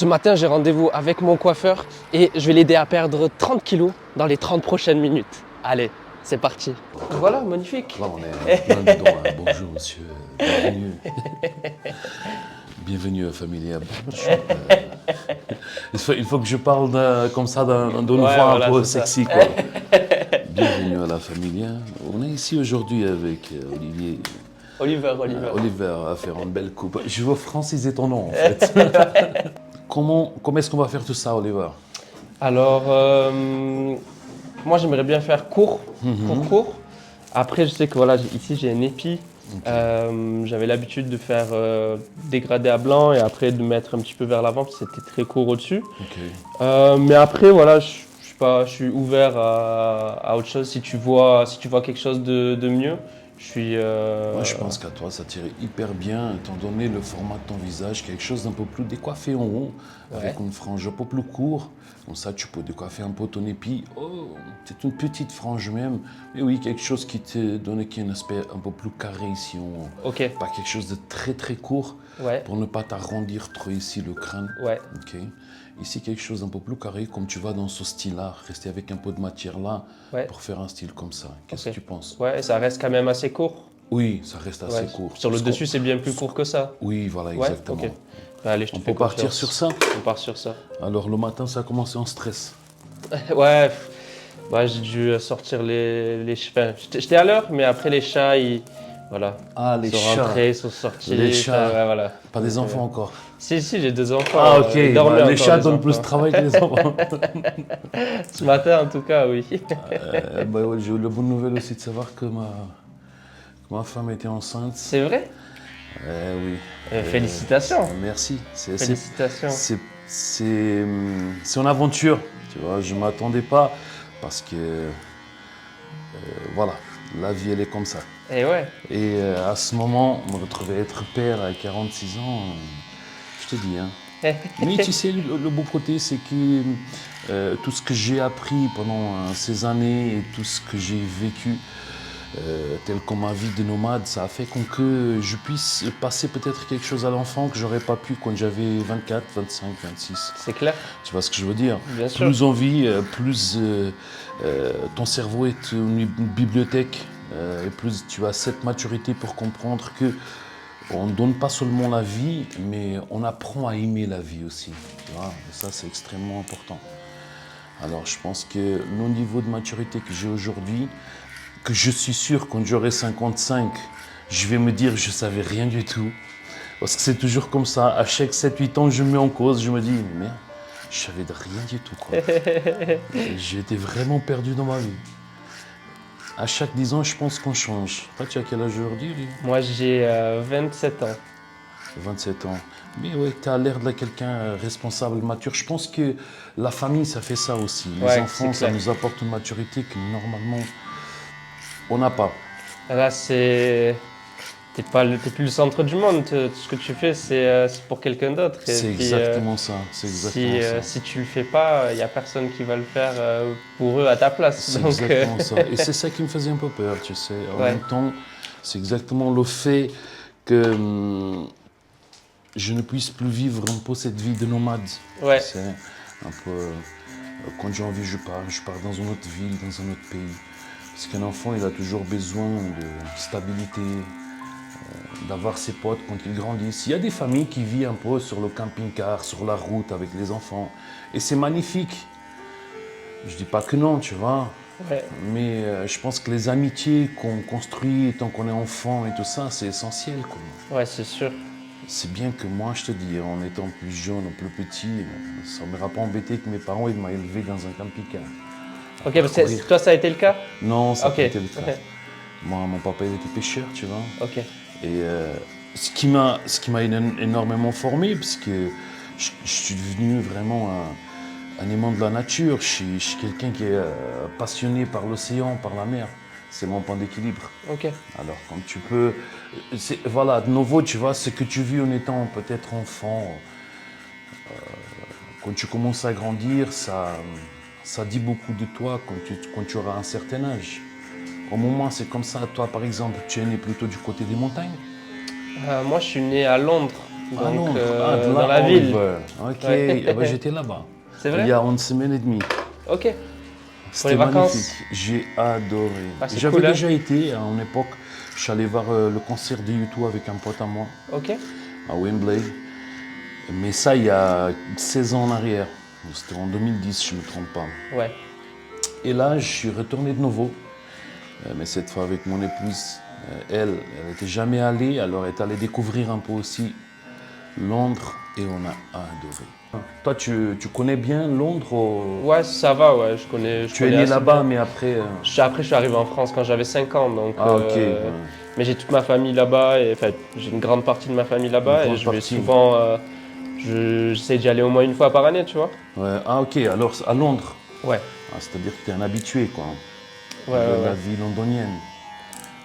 Ce matin, j'ai rendez-vous avec mon coiffeur et je vais l'aider à perdre 30 kilos dans les 30 prochaines minutes. Allez, c'est parti. Voilà, magnifique. Là, on est plein dedans. Hein. Bonjour, monsieur. Bienvenue. Bienvenue à Familia Barbershop. Il faut que je parle comme ça d'une voix un peu sexy. Quoi. Bienvenue à la Familia. On est ici aujourd'hui avec Olivier. Oliver va faire une belle coupe. Je veux franciser ton nom en fait. Comment est-ce qu'on va faire tout ça, Oliver? Alors, moi j'aimerais bien faire court. Après, je sais que voilà, ici j'ai un épi. Okay. J'avais l'habitude de faire dégradé à blanc et après de mettre un petit peu vers l'avant parce que c'était très court au-dessus. Okay. Mais après, voilà, je suis ouvert à autre chose. Si tu vois quelque chose de mieux, Moi, je pense qu'à toi, ça tirait hyper bien, étant donné le format de ton visage, quelque chose d'un peu plus décoiffé en haut, avec une frange un peu plus courte. Comme ça, tu peux décoiffer un peu ton épi. Oh, c'est une petite frange même. Mais oui, quelque chose qui te donne un aspect un peu plus carré ici en haut. Okay. Pas quelque chose de très très court, pour ne pas t'arrondir trop ici le crâne. Okay. Ici, quelque chose d'un peu plus carré, comme tu vas dans ce style-là, rester avec un peu de matière là, pour faire un style comme ça. Qu'est-ce que tu penses? Ouais, et ça reste quand même assez court. Oui, ça reste assez court. Sur le dessus, c'est bien plus court que ça. Oui, voilà, exactement. Okay. Allez, on peut partir sur ça? On part sur ça. Alors, le matin, ça a commencé en stress. Ouais, j'ai dû sortir les chats. J'étais à l'heure, mais après les chats, voilà. Ah, les chats. Ils sont rentrés, ils sont sortis. Les chats. Voilà. Pas des enfants encore? Si, j'ai 2 enfants. Ah, ok. Les chats donnent plus de travail que les enfants. Ce matin, en tout cas, oui. Ouais, j'ai eu la bonne nouvelle aussi de savoir que ma femme était enceinte. C'est vrai? Oui. Félicitations. Merci. Félicitations. C'est une aventure. Tu vois, je ne m'attendais pas parce que voilà, la vie elle est comme ça. Et ouais. Et à ce moment, me retrouver être père à 46 ans, je te dis. Hein. Mais tu sais, le beau côté, c'est que tout ce que j'ai appris pendant ces années et tout ce que j'ai vécu, tel que ma vie de nomade, ça a fait que je puisse passer peut-être quelque chose à l'enfant que j'aurais pas pu quand j'avais 24, 25, 26. C'est clair. Tu vois ce que je veux dire? Bien sûr. Plus on vit, plus ton cerveau est une bibliothèque et plus tu as cette maturité pour comprendre que on ne donne pas seulement la vie, mais on apprend à aimer la vie aussi. Tu vois? Et ça, c'est extrêmement important. Alors, je pense que le niveau de maturité que j'ai aujourd'hui, que je suis sûr quand j'aurai 55, je vais me dire que je ne savais rien du tout. Parce que c'est toujours comme ça. À chaque 7-8 ans, je me mets en cause, je me dis, merde, je savais de rien du tout. J'ai été vraiment perdu dans ma vie. À chaque 10 ans, je pense qu'on change. Toi, tu as quel âge aujourd'hui? Moi, j'ai 27 ans. 27 ans. Mais oui, tu as l'air de quelqu'un responsable, mature. Je pense que la famille, ça fait ça aussi. Les enfants, ça nous apporte une maturité que normalement, on n'a pas. Là, t'es plus le centre du monde. Tout ce que tu fais, c'est pour quelqu'un d'autre. C'est exactement ça. Si tu le fais pas, il n'y a personne qui va le faire pour eux à ta place. C'est exactement ça. Et c'est ça qui me faisait un peu peur, tu sais. En même temps, c'est exactement le fait que je ne puisse plus vivre un peu cette vie de nomade. Ouais. C'est un peu, quand j'ai envie, je pars dans une autre ville, dans un autre pays. Parce qu'un enfant, il a toujours besoin de stabilité, d'avoir ses potes quand ils grandissent. Il y a des familles qui vivent un peu sur le camping-car, sur la route avec les enfants. Et c'est magnifique. Je dis pas que non, tu vois. Ouais. Mais je pense que les amitiés qu'on construit tant qu'on est enfant et tout ça, c'est essentiel. Quoi. Ouais, c'est sûr. C'est bien que moi, je te dis, en étant plus jeune ou plus petit, ça ne m'aurait pas embêté que mes parents ils m'ont élevé dans un camping-car. Ok, parce que toi, ça a été le cas? Non, ça n'a pas été le cas. Moi, mon papa, il était pêcheur, tu vois. Ok. Et ce qui m'a énormément formé, parce que je suis devenu vraiment un aimant de la nature. Je suis quelqu'un qui est passionné par l'océan, par la mer. C'est mon point d'équilibre. Ok. Alors, comme tu peux... Voilà, de nouveau, tu vois, ce que tu vis en étant peut-être enfant, quand tu commences à grandir, ça dit beaucoup de toi quand tu auras un certain âge. Au moment, c'est comme ça. Toi, par exemple, tu es né plutôt du côté des montagnes? Moi, je suis né à Londres. Donc, Londres, de dans là, la ville. Oliver. Ok, Ouais. eh ben, j'étais là-bas. C'est vrai? Il y a une semaine et demie. Ok. C'était les vacances? magnifique. J'ai adoré. Ah, c'est J'avais cool, hein? déjà été à une époque. Je suis allé voir le concert de U2 avec un pote à moi Ok. à Wembley. Mais ça, il y a 16 ans en arrière. C'était en 2010, si je ne me trompe pas. Ouais. Et là, je suis retourné de nouveau. Mais cette fois avec mon épouse. Elle n'était jamais allée, alors elle est allée découvrir un peu aussi Londres et on a adoré. Toi, tu connais bien Londres Ouais, ça va, ouais. Je connais Tu es né assez là-bas, bien. mais après. Après, je suis arrivé en France quand j'avais 5 ans, donc. Ah, ok. Ouais. Mais j'ai toute ma famille là-bas, et enfin, j'ai une grande partie de ma famille là-bas, Une et grande je vais partie. souvent. J'essaie d'y aller au moins une fois par année, tu vois. Ouais. Ah, ok. Alors, à Londres. Ouais. Ah, c'est-à-dire que tu es un habitué, quoi. Ouais, De ouais, la ouais. vie londonienne.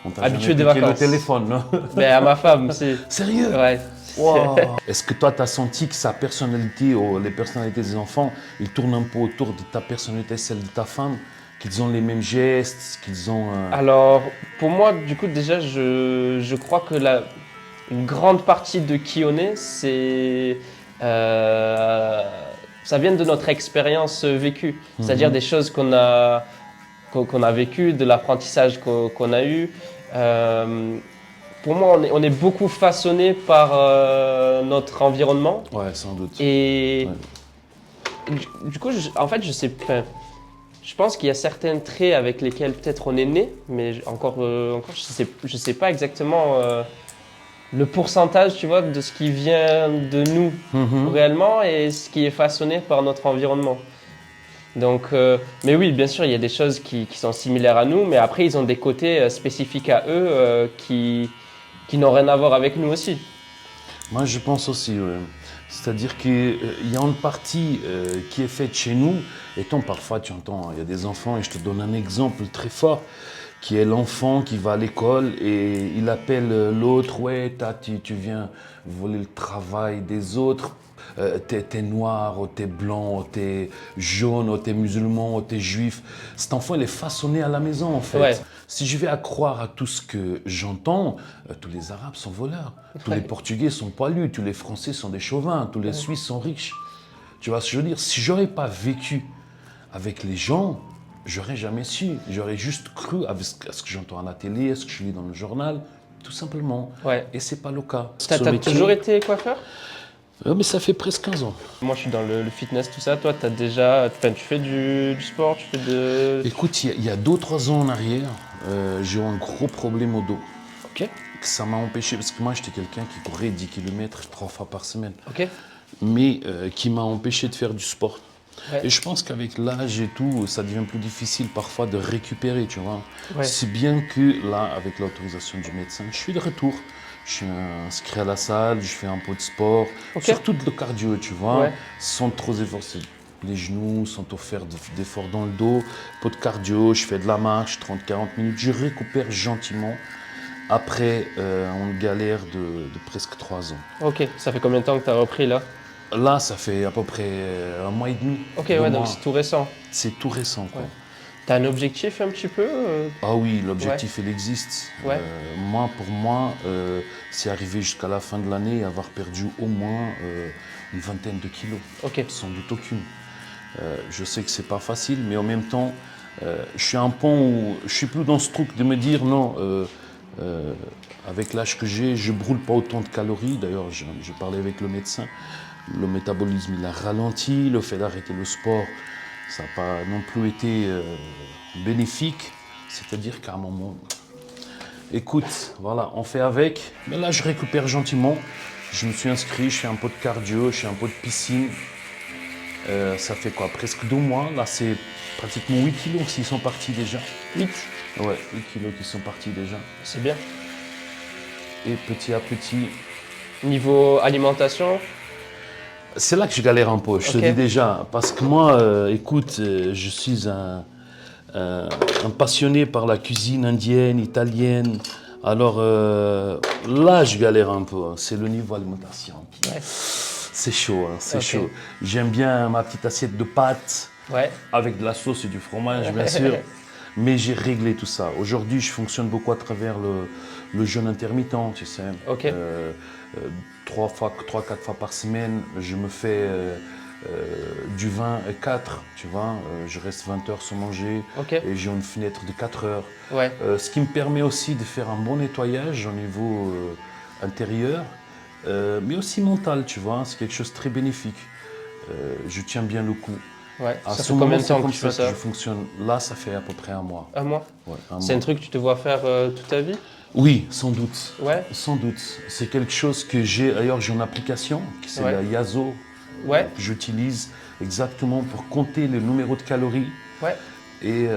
On t'a Habitué jamais des piqué le vacances. téléphone, non? Mais à ma femme, c'est. Sérieux? Ouais. Wow. Est-ce que toi, tu as senti que sa personnalité, ou les personnalités des enfants, ils tournent un peu autour de ta personnalité, celle de ta femme? Qu'ils ont les mêmes gestes, qu'ils ont... Alors, pour moi, du coup, déjà, je crois que une grande partie de qui on est, ça vient de notre expérience vécue. C'est-à-dire des choses qu'on a vécues, de l'apprentissage qu'on a eu. Pour moi, on est beaucoup façonné par notre environnement. Ouais, sans doute. Et Ouais. du coup, en fait, je sais pas. Je pense qu'il y a certains traits avec lesquels peut-être on est né, mais encore je sais pas exactement le pourcentage, tu vois, de ce qui vient de nous réellement et ce qui est façonné par notre environnement. Donc, mais oui, bien sûr, il y a des choses qui sont similaires à nous, mais après, ils ont des côtés spécifiques à eux qui n'ont rien à voir avec nous aussi. Moi, je pense aussi, ouais. C'est-à-dire qu'il y a une partie qui est faite chez nous. Étant parfois, tu entends, il y a des enfants, et je te donne un exemple très fort, qui est l'enfant qui va à l'école et il appelle l'autre, ouais, tu viens voler le travail des autres. T'es noir, ou t'es blanc, ou t'es jaune, ou t'es musulman, ou t'es juif. Cet enfant, il est façonné à la maison, en fait. Ouais. Si je vais à croire à tout ce que j'entends, tous les Arabes sont voleurs, tous les Portugais sont poilus, tous les Français sont des chauvins, tous les Suisses sont riches. Tu vois ce que je veux dire? Si j'aurais pas vécu avec les gens, j'aurais jamais su. J'aurais juste cru à ce que j'entends à la télé, à ce que je lis dans le journal, tout simplement. Ouais. Et c'est pas le cas. T'as toujours été coiffeur? Mais ça fait presque 15 ans. Moi, je suis dans le fitness, tout ça. Toi, tu fais du sport, tu fais de... Écoute, il y a 2-3 ans en arrière, j'ai eu un gros problème au dos. Ok. Ça m'a empêché, parce que moi, j'étais quelqu'un qui courait 10 km 3 fois par semaine. Ok. Mais qui m'a empêché de faire du sport. Ouais. Et je pense qu'avec l'âge et tout, ça devient plus difficile parfois de récupérer, tu vois. Ouais. C'est bien que là, avec l'autorisation du médecin, je suis de retour. Je suis inscrit à la salle, je fais un peu de sport, Ok. surtout de cardio, tu vois, Ouais. sans trop efforcer. Les genoux sont offerts d'efforts dans le dos, peu de cardio, je fais de la marche, 30-40 minutes, je récupère gentiment après une galère de presque 3 ans. Ok. Ça fait combien de temps que tu as repris là? Là, ça fait à peu près 1 mois et demi. Ok, 2 ouais, mois. donc c'est tout récent. C'est tout récent, quoi. Ouais. T'as un objectif un petit peu Ah oui, l'objectif, il existe. Ouais. Pour moi, c'est arriver jusqu'à la fin de l'année et avoir perdu au moins une vingtaine de kilos. Ok. Sans doute aucune. Je sais que c'est pas facile, mais en même temps, je suis à un point où je suis plus dans ce truc de me dire non, avec l'âge que j'ai, je brûle pas autant de calories. D'ailleurs, j'ai parlé avec le médecin. Le métabolisme, il a ralenti. Le fait d'arrêter le sport, ça n'a pas non plus été bénéfique. C'est-à-dire qu'à un moment, écoute, voilà, on fait avec. Mais là, je récupère gentiment. Je me suis inscrit, je fais un peu de cardio, je fais un peu de piscine. Ça fait quoi, presque 2 mois. Là, c'est pratiquement 8 kilos qui sont partis déjà. 8. Ouais, 8 kilos qui sont partis déjà. C'est bien. Et petit à petit, Niveau alimentation? c'est là que je galère un peu, je te Ok. dis déjà. Parce que moi, écoute, je suis un passionné par la cuisine indienne, italienne. Alors là, je galère un peu. C'est le niveau alimentation. Ouais. C'est chaud, hein, c'est Ok. chaud. J'aime bien ma petite assiette de pâtes Ouais. avec de la sauce et du fromage, bien sûr. Mais j'ai réglé tout ça. Aujourd'hui, je fonctionne beaucoup à travers le jeûne intermittent, tu sais. Ok. 3-4 fois par semaine, je me fais du 4, tu vois. Je reste 20 heures sans manger Ok. et j'ai une fenêtre de 4 heures. Ouais. Ce qui me permet aussi de faire un bon nettoyage au niveau intérieur, mais aussi mental, tu vois. C'est quelque chose de très bénéfique. Je tiens bien le coup. Ouais. À Ça ce fait combien moment, de c'est temps que comme tu ça fais que ça? je fonctionne. Là, ça fait à peu près un mois. Un mois? Ouais, un C'est un mois. truc que tu te vois faire toute ta vie? Oui, sans doute. Ouais. Sans doute. C'est quelque chose que j'ai. D'ailleurs, j'ai une application qui c'est Ouais. la Yazo Ouais. que j'utilise exactement pour compter le numéro de calories Ouais. et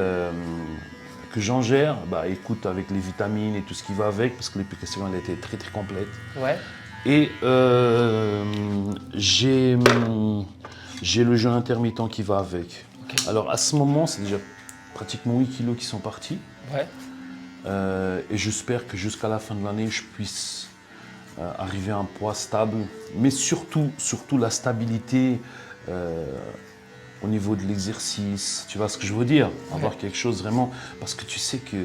que j'en gère. Bah, écoute, avec les vitamines et tout ce qui va avec, parce que l'application elle était très très complète. Ouais. Et j'ai le jeûne intermittent qui va avec. Ok. Alors à ce moment, c'est déjà pratiquement 8 kilos qui sont partis. Ouais. Et j'espère que jusqu'à la fin de l'année, je puisse arriver à un poids stable. Mais surtout la stabilité au niveau de l'exercice. Tu vois ce que je veux dire? Avoir quelque chose vraiment... Parce que tu sais que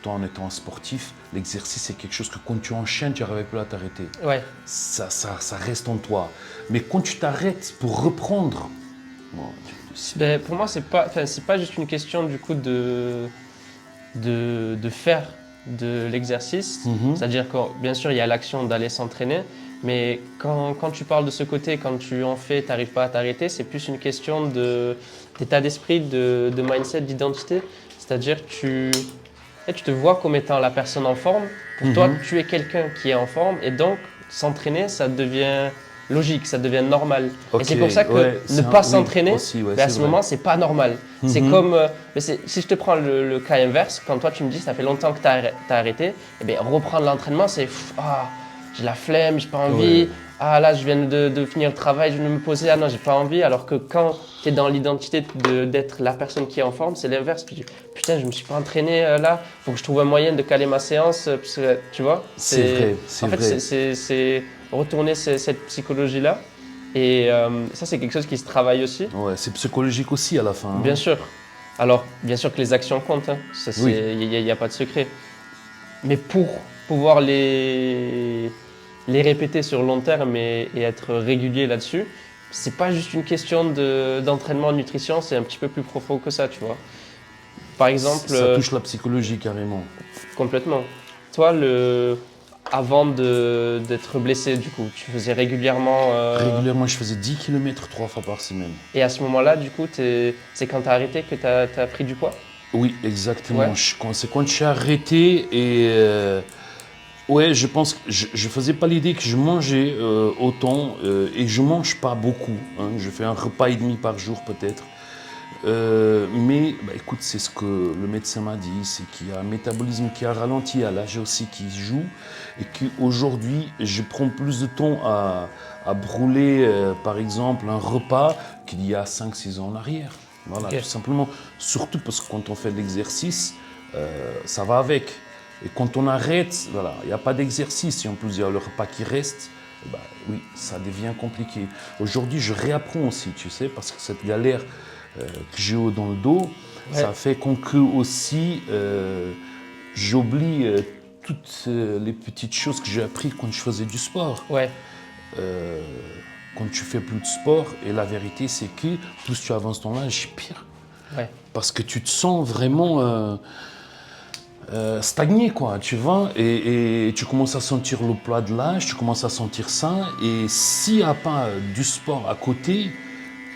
toi, en étant un sportif, l'exercice, c'est quelque chose que quand tu enchaînes, tu n'arrives plus à t'arrêter. Ouais. Ça reste en toi. Mais quand tu t'arrêtes pour reprendre... Bon, Ben, pour moi, c'est pas juste une question du coup de faire de l'exercice. C'est-à-dire que bien sûr, il y a l'action d'aller s'entraîner, mais quand tu parles de ce côté, quand tu en fais, tu n'arrives pas à t'arrêter, c'est plus une question d'état d'esprit, de mindset, d'identité. C'est-à-dire que tu te vois comme étant la personne en forme. Pour toi, tu es quelqu'un qui est en forme et donc s'entraîner, ça devient logique, ça devient normal. Ok, et c'est pour ça que ouais, ne pas oui, s'entraîner, aussi, ouais, ben à c'est ce vrai. moment, c'est pas normal. C'est comme, si je te prends le cas inverse, quand toi tu me dis ça fait longtemps que tu as arrêté, eh bien, reprendre l'entraînement, c'est j'ai la flemme, j'ai pas envie. Ouais. Ah là, je viens de finir le travail, je viens de me poser, ah non, j'ai pas envie. Alors que quand tu es dans l'identité d'être la personne qui est en forme, c'est l'inverse. Tu dis, putain, je me suis pas entraîné là, faut que je trouve un moyen de caler ma séance. Parce que, tu vois, C'est vrai, c'est en fait, vrai. c'est retourner cette psychologie-là. Et ça, c'est quelque chose qui se travaille aussi. Ouais, c'est psychologique aussi à la fin. Hein. Bien sûr. Alors, bien sûr que les actions comptent, hein. Ça, Oui. il n'y a pas de secret. Mais pour pouvoir les répéter sur long terme et être régulier là-dessus, c'est pas juste une question d'entraînement en nutrition, c'est un petit peu plus profond que ça, tu vois. Par exemple, Ça touche la psychologie carrément. complètement. Toi, avant d'être blessé, du coup, tu faisais régulièrement. Régulièrement, je faisais 10 km 3 fois par semaine. Et à ce moment-là, du coup, c'est quand tu as arrêté que tu as pris du poids? Oui, exactement. Ouais. C'est quand je suis arrêté et ouais, je pense que je faisais pas l'idée que je mangeais autant et je mange pas beaucoup. Hein. Je fais un repas et demi par jour peut-être. Mais bah, écoute, c'est ce que le médecin m'a dit, c'est qu'il y a un métabolisme qui a ralenti, il y a l'âge aussi qui joue et qu'aujourd'hui, je prends plus de temps à brûler, par exemple, un repas qu'il y a 5-6 ans en arrière. Voilà, Ok. tout simplement. Surtout parce que quand on fait de l'exercice, ça va avec. Et quand on arrête, voilà, il n'y a pas d'exercice. Et en plus, il y a le repas qui reste. Bah, oui, ça devient compliqué. Aujourd'hui, je réapprends aussi, tu sais, parce que cette galère que j'ai dans le dos, ça fait que aussi j'oublie toutes les petites choses que j'ai apprises quand je faisais du sport. Ouais. Quand tu fais plus de sport, et la vérité c'est que plus tu avances dans l'âge, pire. Ouais. Parce que tu te sens vraiment stagné, quoi, tu vois, et tu commences à sentir le poids de l'âge, tu commences à sentir ça, et s'il n'y a pas du sport à côté,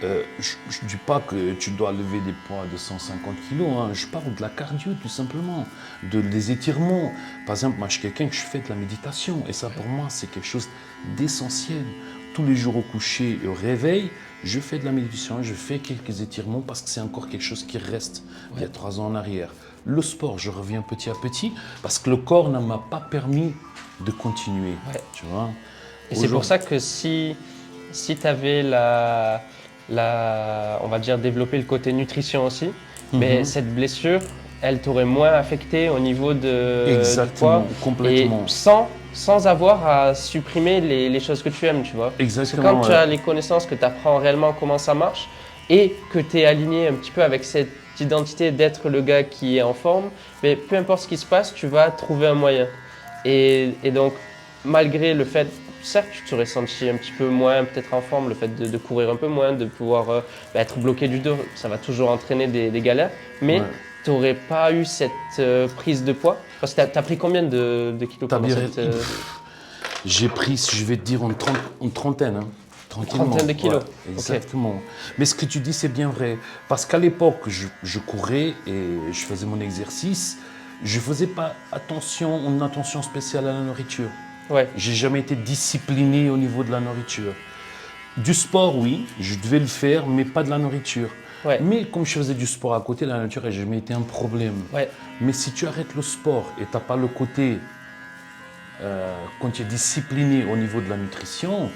je ne dis pas que tu dois lever des poids de 150 kilos, hein. Je parle de la cardio tout simplement, des étirements. Par exemple, moi je suis quelqu'un que je fais de la méditation et ça pour moi c'est quelque chose d'essentiel. Tous les jours au coucher et au réveil, je fais de la méditation, je fais quelques étirements parce que c'est encore quelque chose qui reste il y a 3 ans en arrière. Le sport, je reviens petit à petit parce que le corps ne m'a pas permis de continuer, tu vois. Et c'est pour ça que si tu avais on va dire, développer le côté nutrition aussi, mais cette blessure, elle t'aurait moins affecté au niveau du poids. Complètement. Et sans avoir à supprimer les choses que tu aimes, tu vois. Exactement. Parce que quand tu as les connaissances, que tu apprends réellement comment ça marche et que tu es aligné un petit peu avec cette identité d'être le gars qui est en forme, mais peu importe ce qui se passe, tu vas trouver un moyen. Et donc, malgré le fait, certes, tu t'aurais senti un petit peu moins peut-être en forme, le fait de courir un peu moins, de pouvoir être bloqué du dos, ça va toujours entraîner des galères, mais Ouais. tu n'aurais pas eu cette prise de poids. Parce que tu as pris combien de kilos T'as pendant bien- cette J'ai pris, je vais te dire, une trentaine. Hein. Tranquillement. trentaine de kilos? Ouais, exactement. Mais ce que tu dis, c'est bien vrai. Parce qu'à l'époque, je courais et je faisais mon exercice. Je faisais pas une attention spéciale à la nourriture. Ouais, J'ai jamais été discipliné au niveau de la nourriture. Du sport, oui, je devais le faire, mais pas de la nourriture. ouais, Mais comme je faisais du sport à côté, la nourriture n'a jamais été un problème. ouais. Mais si tu arrêtes le sport et tu n'as pas le côté, quand tu es discipliné au niveau de la nutrition,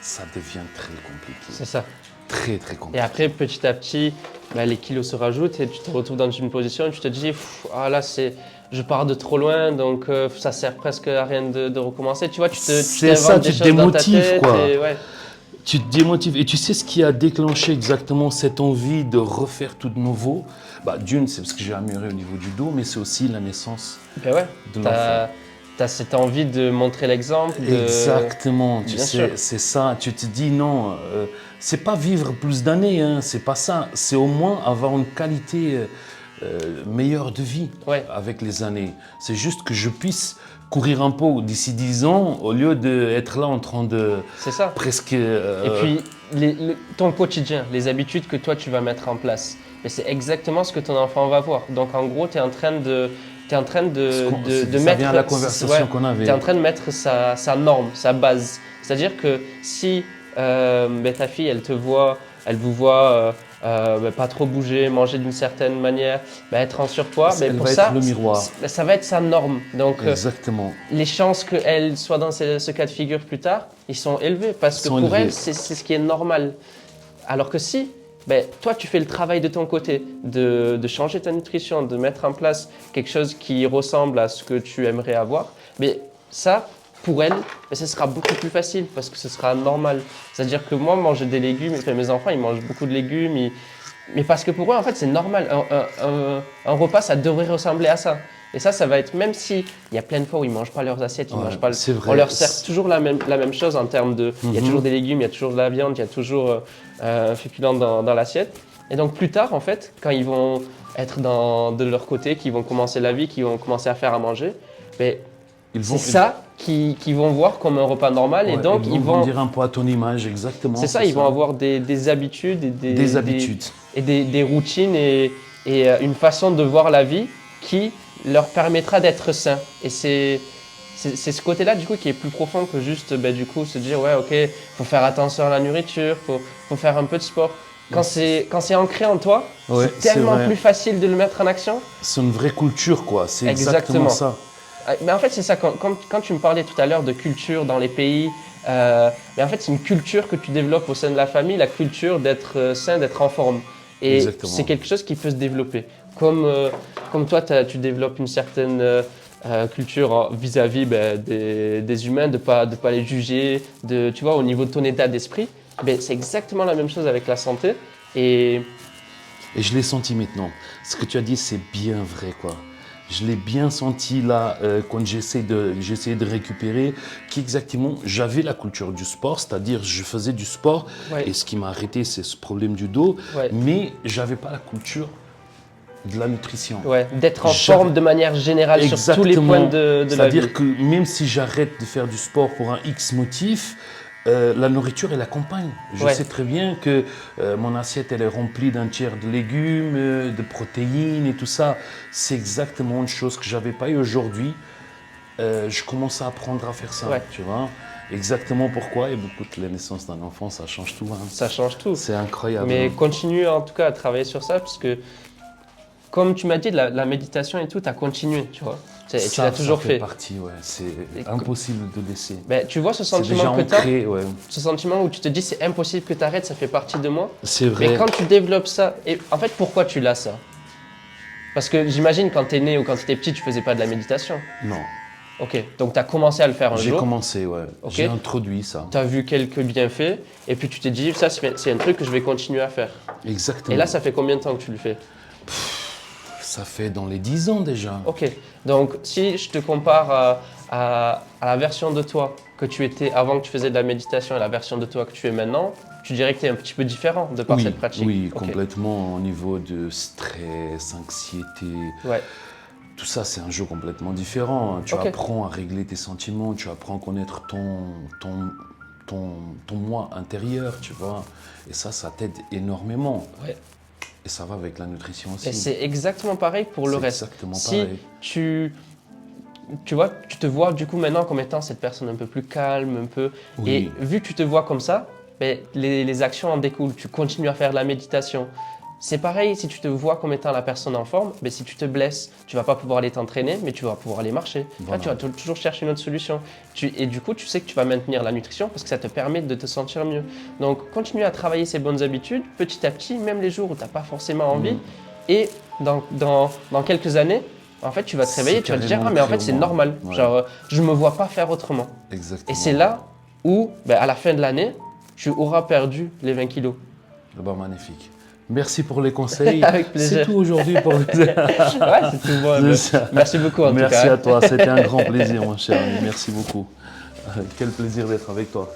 ça devient très compliqué. C'est ça. Très, très Et compliqué. après, petit à petit, les kilos se rajoutent et tu te retrouves dans une position et tu te dis, ah là, je pars de trop loin, donc ça sert presque à rien de recommencer. Tu vois, tu C'est ça, t'inventes des tu te choses dans ta démotives, tête. quoi. Et, ouais. Tu te démotives. Et tu sais ce qui a déclenché exactement cette envie de refaire tout de nouveau? D'une, c'est parce que j'ai amélioré au niveau du dos, mais c'est aussi la naissance Ben ouais, de t'as l'enfant. as cette envie de montrer l'exemple. Exactement, tu Bien sais, sûr. c'est ça. Tu te dis non, c'est pas vivre plus d'années, hein, c'est pas ça. C'est au moins avoir une qualité meilleure de vie Ouais. avec les années. C'est juste que je puisse courir un peu d'ici 10 ans au lieu d'être là en train de C'est ça. presque. Et puis, ton quotidien, les habitudes que toi tu vas mettre en place, mais c'est exactement ce que ton enfant va voir. Donc en gros, tu es en train de ça mettre. vient à la conversation qu'on avait. Tu es en train de mettre sa norme, sa base. C'est-à-dire que si ta fille, elle vous voit pas trop bouger, manger d'une certaine manière, être en surpoids, Elle pour va ça, être le miroir. ça va être sa norme. Donc Exactement. les chances qu'elle soit dans ce cas de figure plus tard, ils sont élevés parce que Sont pour élevés. elle, c'est ce qui est normal. Alors que si, toi, tu fais le travail de ton côté, de changer ta nutrition, de mettre en place quelque chose qui ressemble à ce que tu aimerais avoir, mais ça, pour elle, ce sera beaucoup plus facile parce que ce sera normal. C'est-à-dire que moi, manger des légumes, mes enfants, ils mangent beaucoup de légumes, mais parce que pour eux, en fait, c'est normal. Un repas, ça devrait ressembler à ça. Et ça va être, même si il y a plein de fois où ils ne mangent pas leurs assiettes, ils Ouais, mangent pas, c'est vrai. on leur sert toujours la même chose en termes de, il y a toujours des légumes, il y a toujours de la viande, il y a toujours un féculent dans l'assiette. Et donc plus tard, en fait, quand ils vont être de leur côté, qu'ils vont commencer la vie, qu'ils vont commencer à faire à manger, c'est ça qu'ils vont voir comme un repas normal. Ouais, et donc ils vont dire un peu à ton image, exactement. c'est ça, ils vont avoir des habitudes et des habitudes. Et des routines et une façon de voir la vie qui leur permettra d'être sains. Et c'est ce côté-là du coup qui est plus profond que juste du coup se dire ouais ok, faut faire attention à la nourriture, faut faire un peu de sport. Quand c'est ancré en toi, Ouais, c'est tellement vrai. plus facile de le mettre en action. C'est une vraie culture, quoi. C'est exactement ça. Mais en fait, c'est ça, quand tu me parlais tout à l'heure de culture dans les pays, mais en fait, c'est une culture que tu développes au sein de la famille, la culture d'être sain, d'être en forme. Et Exactement. c'est quelque chose qui peut se développer. Comme toi, tu développes une certaine culture vis-à-vis des humains, de pas les juger, tu vois, au niveau de ton état d'esprit, c'est exactement la même chose avec la santé. Et je l'ai senti maintenant. Ce que tu as dit, c'est bien vrai, quoi. Je l'ai bien senti là quand j'essayais de récupérer qu'exactement j'avais la culture du sport, c'est-à-dire je faisais du sport et ce qui m'a arrêté c'est ce problème du dos, mais j'avais pas la culture de la nutrition. Ouais, d'être en forme de manière générale sur tous les points de la vie. C'est-à-dire que même si j'arrête de faire du sport pour un X motif, la nourriture, elle accompagne. Je sais très bien que mon assiette, elle est remplie d'un tiers de légumes, de protéines et tout ça. C'est exactement une chose que je n'avais pas eu aujourd'hui. Je commence à apprendre à faire ça, tu vois. Exactement pourquoi. Et beaucoup de la naissance d'un enfant, ça change tout. Hein. Ça change tout. C'est incroyable. Mais continue en tout cas à travailler sur ça, parce que comme tu m'as dit, la méditation et tout, tu as continué, tu vois. Tu l'as toujours fait. Partie, ouais. C'est impossible de laisser. Tu vois ce sentiment que tu as, ouais. ce sentiment où tu te dis c'est impossible que tu arrêtes, ça fait partie de moi. C'est vrai. Mais quand tu développes ça, et en fait pourquoi tu l'as ça? Parce que j'imagine quand tu es né ou quand tu étais petit, tu faisais pas de la méditation. Non. Ok, donc tu as commencé à le faire un jour. J'ai commencé, ouais. Okay. J'ai introduit ça. Tu as vu quelques bienfaits et puis tu t'es dit ça c'est un truc que je vais continuer à faire. Exactement. Et là ça fait combien de temps que tu le fais? Ça fait dans les 10 ans déjà. Ok, donc si je te compare à la version de toi que tu étais avant que tu faisais de la méditation et la version de toi que tu es maintenant, tu dirais que tu es un petit peu différent de par cette pratique? Oui, Ok. complètement. Au niveau de stress, anxiété, Ouais, tout ça, c'est un jeu complètement différent. Tu Ok. apprends à régler tes sentiments, tu apprends à connaître ton moi intérieur, tu vois. Et ça t'aide énormément. Ouais. Et ça va avec la nutrition Et aussi. c'est exactement pareil pour le C'est reste. exactement Si pareil. tu vois, tu te vois du coup maintenant comme étant cette personne un peu plus calme, un peu. Oui. Et vu que tu te vois comme ça, ben, les actions en découlent. Tu continues à faire de la méditation. C'est pareil si tu te vois comme étant la personne en forme, ben, si tu te blesses, tu vas pas pouvoir aller t'entraîner, mais tu vas pouvoir aller marcher. Voilà. Là, tu vas toujours chercher une autre solution. Et du coup, tu sais que tu vas maintenir la nutrition parce que ça te permet de te sentir mieux. Donc, continue à travailler ces bonnes habitudes petit à petit, même les jours où tu n'as pas forcément envie. Et dans quelques années, en fait, tu vas te C'est réveiller, tu vas te dire, carrément ah mais en fait c'est clairement. normal, Ouais. genre je me vois pas faire autrement. Exactement. Et c'est là où, ben, à la fin de l'année, tu auras perdu les 20 kilos. Ah bah, magnifique. Merci pour les conseils. Avec plaisir. C'est tout aujourd'hui pour Ouais, c'est tout bon. C'est Ben, ça. merci beaucoup en tout Merci cas. à toi, c'était un grand plaisir, mon cher ami. Merci beaucoup. Quel plaisir d'être avec toi.